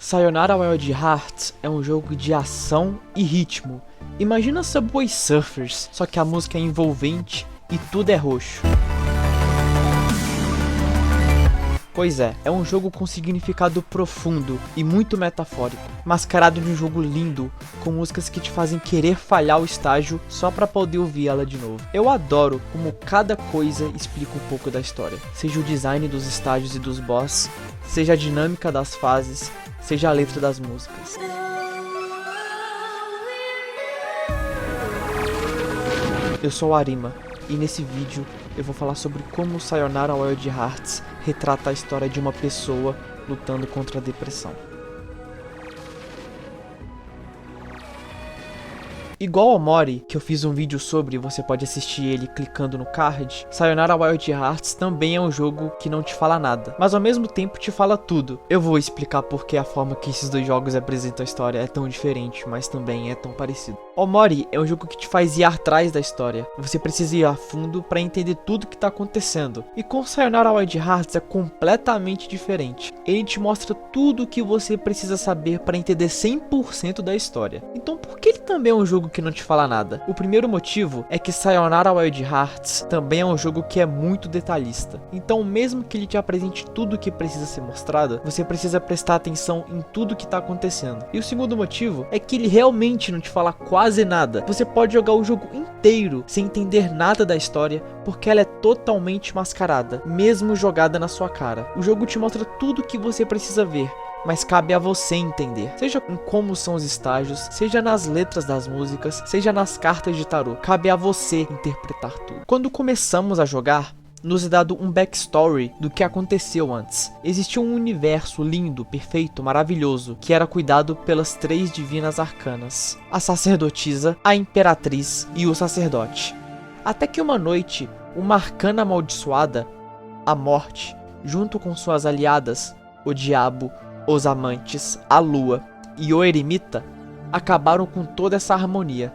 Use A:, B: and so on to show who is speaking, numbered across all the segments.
A: Sayonara Wild Hearts é um jogo de ação e ritmo. Imagina Subway Surfers, só que a música é envolvente e tudo é roxo. Pois é um jogo com significado profundo e muito metafórico, mascarado de um jogo lindo, com músicas que te fazem querer falhar o estágio só pra poder ouvir ela de novo. Eu adoro como cada coisa explica um pouco da história, seja o design dos estágios e dos boss, seja a dinâmica das fases, seja a letra das músicas. Eu sou o Arima, e nesse vídeo eu vou falar sobre como Sayonara Wild Hearts retrata a história de uma pessoa lutando contra a depressão. Igual ao Mori, que eu fiz um vídeo sobre, você pode assistir ele clicando no card, Sayonara Wild Hearts também é um jogo que não te fala nada, mas ao mesmo tempo te fala tudo. Eu vou explicar porque a forma que esses dois jogos apresentam a história é tão diferente, mas também é tão parecido. O Mori é um jogo que te faz ir atrás da história, você precisa ir a fundo para entender tudo que tá acontecendo. E com Sayonara Wild Hearts é completamente diferente. Ele te mostra tudo o que você precisa saber para entender 100% da história. Então por que ele também é um jogo que não te fala nada? O primeiro motivo é que Sayonara Wild Hearts também é um jogo que é muito detalhista. Então mesmo que ele te apresente tudo o que precisa ser mostrado, você precisa prestar atenção em tudo que tá acontecendo. E o segundo motivo é que ele realmente não te fala quase nada. Você pode jogar o jogo inteiro sem entender nada da história, porque ela é totalmente mascarada, mesmo jogada na sua cara. O jogo te mostra tudo o que você precisa ver, mas cabe a você entender, seja em como são os estágios, seja nas letras das músicas, seja nas cartas de tarô. Cabe a você interpretar tudo. Quando começamos a jogar, nos é dado um backstory do que aconteceu antes. Existia um universo lindo, perfeito, maravilhoso, que era cuidado pelas 3 divinas arcanas: a sacerdotisa, a imperatriz e o sacerdote. Até que uma noite, uma arcana amaldiçoada, a morte, junto com suas aliadas, o diabo, os amantes, a lua e o eremita, acabaram com toda essa harmonia.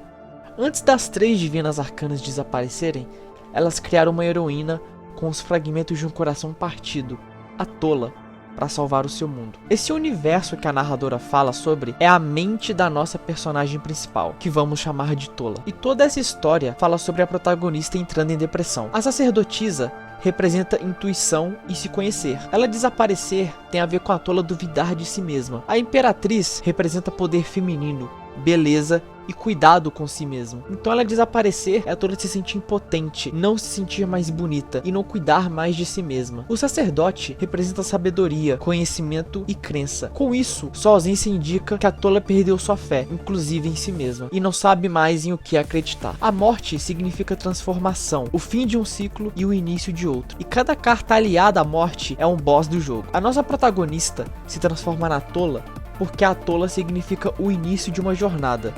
A: Antes das 3 divinas arcanas desaparecerem, elas criaram uma heroína com os fragmentos de um coração partido, a Tola, para salvar o seu mundo. Esse universo que a narradora fala sobre é a mente da nossa personagem principal, que vamos chamar de Tola. E toda essa história fala sobre a protagonista entrando em depressão. A sacerdotisa representa intuição e se conhecer. Ela desaparecer tem a ver com a Tola duvidar de si mesma. A imperatriz representa poder feminino, beleza e cuidado com si mesma. Então ela desaparecer é a Tola se sentir impotente, não se sentir mais bonita e não cuidar mais de si mesma. O sacerdote representa sabedoria, conhecimento e crença. Com isso, sua ausência indica que a Tola perdeu sua fé, inclusive em si mesma, e não sabe mais em o que acreditar. A morte significa transformação, o fim de um ciclo e o início de outro. E cada carta aliada à morte é um boss do jogo. A nossa protagonista se transforma na Tola porque a Tola significa o início de uma jornada.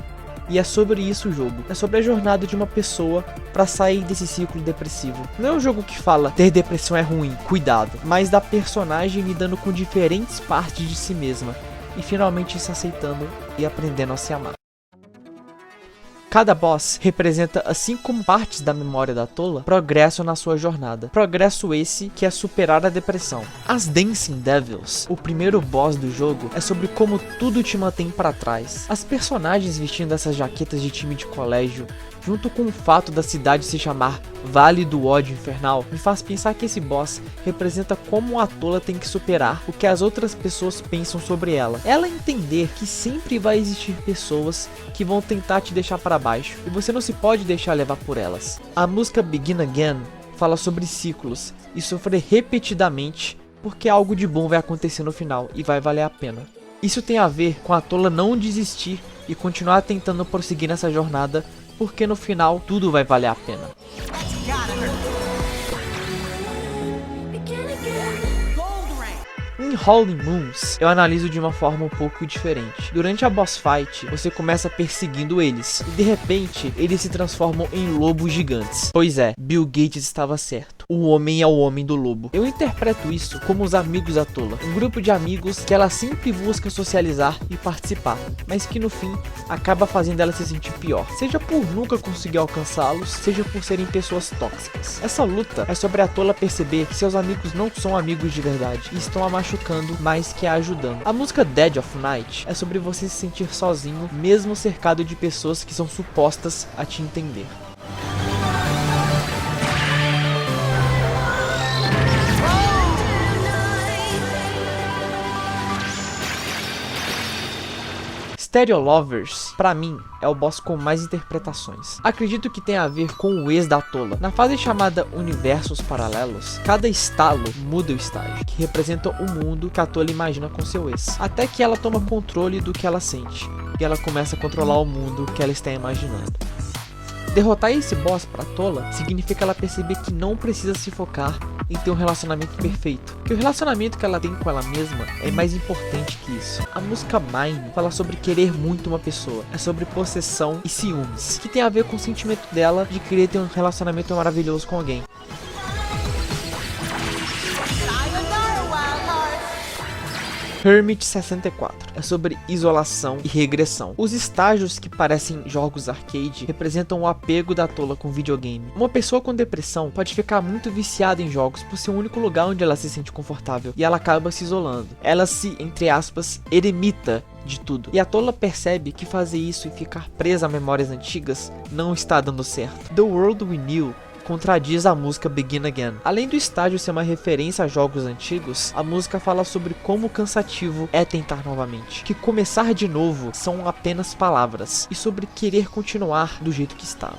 A: E é sobre isso o jogo. É sobre a jornada de uma pessoa para sair desse ciclo depressivo. Não é um jogo que fala ter depressão é ruim, cuidado, mas da personagem lidando com diferentes partes de si mesma e finalmente se aceitando e aprendendo a se amar. Cada boss representa, assim como partes da memória da Tola, progresso na sua jornada. Progresso esse que é superar a depressão. As Dancing Devils, o primeiro boss do jogo, é sobre como tudo te mantém para trás. As personagens vestindo essas jaquetas de time de colégio, junto com o fato da cidade se chamar Vale do Ódio Infernal, me faz pensar que esse boss representa como a Tola tem que superar o que as outras pessoas pensam sobre ela. Ela entender que sempre vai existir pessoas que vão tentar te deixar para baixo e você não se pode deixar levar por elas. A música Begin Again fala sobre ciclos e sofrer repetidamente porque algo de bom vai acontecer no final e vai valer a pena. Isso tem a ver com a Tola não desistir e continuar tentando prosseguir nessa jornada, porque no final tudo vai valer a pena. Em Howling Moons, eu analiso de uma forma um pouco diferente. Durante a boss fight, você começa perseguindo eles, e de repente, eles se transformam em lobos gigantes. Pois é, Bill Gates estava certo. o homem é o homem do lobo. Eu interpreto isso como os amigos da Tola, um grupo de amigos que ela sempre busca socializar e participar, mas que no fim acaba fazendo ela se sentir pior, seja por nunca conseguir alcançá-los, seja por serem pessoas tóxicas. Essa luta é sobre a Tola perceber que seus amigos não são amigos de verdade e estão a machucando mais que a ajudando. A música Dead of Night é sobre você se sentir sozinho, mesmo cercado de pessoas que são supostas a te entender. Stereo Lovers, pra mim, é o boss com mais interpretações. Acredito que tem a ver com o ex da Tola. Na fase chamada Universos Paralelos, cada estalo muda o estágio, que representa o mundo que a Tola imagina com seu ex. Até que ela toma controle do que ela sente, e ela começa a controlar o mundo que ela está imaginando. Derrotar esse boss pra Tola significa ela perceber que não precisa se focar em ter um relacionamento perfeito, que o relacionamento que ela tem com ela mesma é mais importante que isso. A música Mine fala sobre querer muito uma pessoa, é sobre possessão e ciúmes, que tem a ver com o sentimento dela de querer ter um relacionamento maravilhoso com alguém. Hermit 64 é sobre isolação e regressão. Os estágios que parecem jogos arcade representam o apego da Tola com videogame. Uma pessoa com depressão pode ficar muito viciada em jogos por ser o único lugar onde ela se sente confortável e ela acaba se isolando. Ela se, entre aspas, eremita de tudo. E a Tola percebe que fazer isso e ficar presa a memórias antigas não está dando certo. The World We Knew contradiz a música Begin Again. Além do estágio ser uma referência a jogos antigos, a música fala sobre como cansativo é tentar novamente, que começar de novo são apenas palavras, e sobre querer continuar do jeito que estava.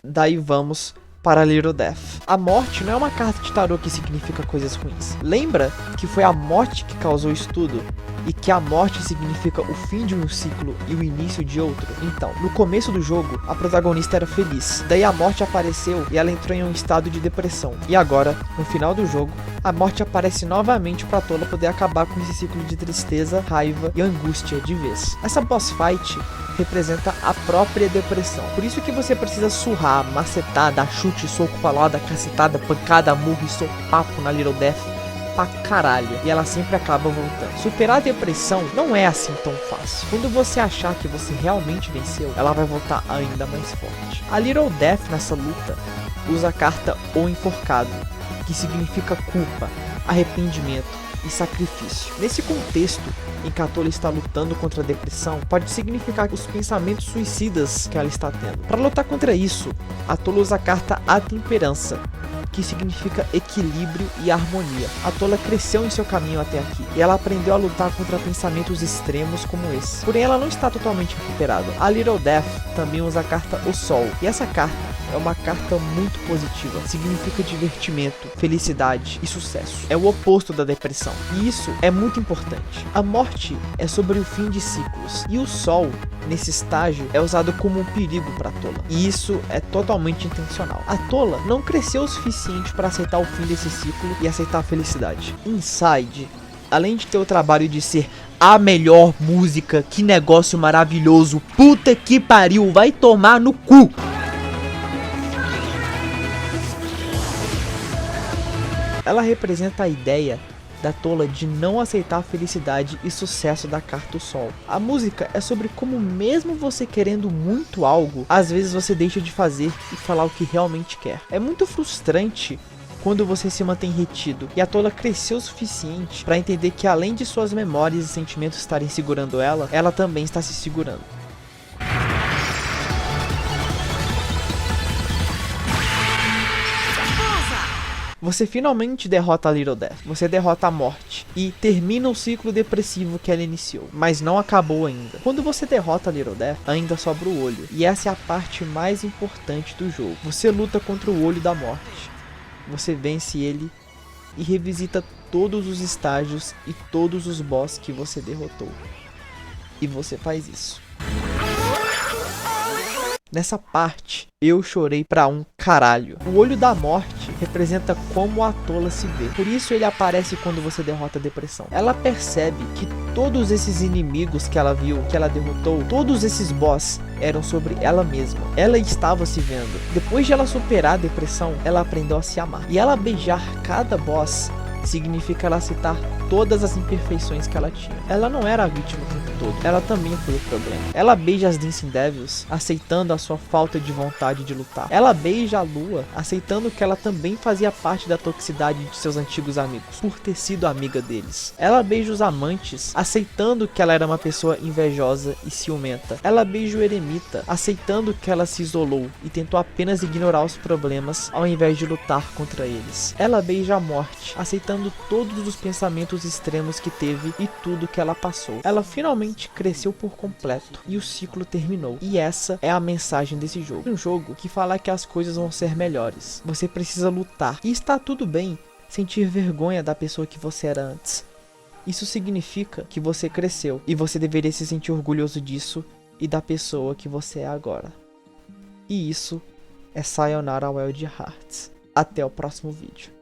A: Daí vamos para Little Death. A morte não é uma carta de tarô que significa coisas ruins. Lembra que foi a morte que causou isso tudo? E que a morte significa o fim de um ciclo e o início de outro? Então, no começo do jogo, a protagonista era feliz. Daí a morte apareceu e ela entrou em um estado de depressão. E agora, no final do jogo, a morte aparece novamente para Tola poder acabar com esse ciclo de tristeza, raiva e angústia de vez. Essa boss fight representa a própria depressão. Por isso que você precisa surrar, macetar, dar chute, soco, palada, cacetada, pancada, murro e sopapo na Little Death pra caralho, e ela sempre acaba voltando. Superar a depressão não é assim tão fácil. Quando você achar que você realmente venceu, ela vai voltar ainda mais forte. A Little Death nessa luta usa a carta O Enforcado, que significa culpa, arrependimento e sacrifício. Nesse contexto em que a Tola está lutando contra a depressão, pode significar os pensamentos suicidas que ela está tendo. Para lutar contra isso, a Tola usa a carta A Temperança, que significa equilíbrio e harmonia. A Tola cresceu em seu caminho até aqui, e ela aprendeu a lutar contra pensamentos extremos como esse. Porém, ela não está totalmente recuperada. A Little Death também usa a carta O Sol, e essa carta é uma carta muito positiva. Significa divertimento, felicidade e sucesso. É o oposto da depressão, e isso é muito importante. A morte é sobre o fim de ciclos, e o Sol, nesse estágio, é usado como um perigo para Tola, e isso é totalmente intencional. A Tola não cresceu o suficiente para aceitar o fim desse ciclo e aceitar a felicidade. Inside, além de ter o trabalho de ser a melhor música, que negócio maravilhoso, puta que pariu, vai tomar no cu! Ela representa a ideia da Tola de não aceitar a felicidade e sucesso da carta O Sol. A música é sobre como, mesmo você querendo muito algo, às vezes você deixa de fazer e falar o que realmente quer. É muito frustrante quando você se mantém retido, e a Tola cresceu o suficiente para entender que, além de suas memórias e sentimentos estarem segurando ela, ela também está se segurando. Você finalmente derrota a Little Death, você derrota a morte e termina o ciclo depressivo que ela iniciou, mas não acabou ainda. Quando você derrota a Little Death, ainda sobra o olho, e essa é a parte mais importante do jogo. Você luta contra o olho da morte, você vence ele e revisita todos os estágios e todos os boss que você derrotou. E você faz isso. Nessa parte, eu chorei pra um caralho. O olho da morte representa como a tola se vê. Por isso ele aparece quando você derrota a depressão. Ela percebe que todos esses inimigos que ela viu, que ela derrotou, todos esses boss eram sobre ela mesma. Ela estava se vendo. Depois de ela superar a depressão, ela aprendeu a se amar. E ela beijar cada boss significa ela aceitar todas as imperfeições que ela tinha. Ela não era a vítima o tempo todo, ela também foi o problema. Ela beija as Dancing Devils, aceitando a sua falta de vontade de lutar. Ela beija a Lua, aceitando que ela também fazia parte da toxicidade de seus antigos amigos, por ter sido amiga deles. Ela beija os amantes, aceitando que ela era uma pessoa invejosa e ciumenta. Ela beija o eremita, aceitando que ela se isolou e tentou apenas ignorar os problemas ao invés de lutar contra eles. Ela beija a morte, aceitando todos os pensamentos extremos que teve e tudo que ela passou. Ela finalmente cresceu por completo e o ciclo terminou. E essa é a mensagem desse jogo. Um jogo que fala que as coisas vão ser melhores. Você precisa lutar. E está tudo bem sentir vergonha da pessoa que você era antes. Isso significa que você cresceu e você deveria se sentir orgulhoso disso e da pessoa que você é agora. E isso é Sayonara Wild Hearts. Até o próximo vídeo.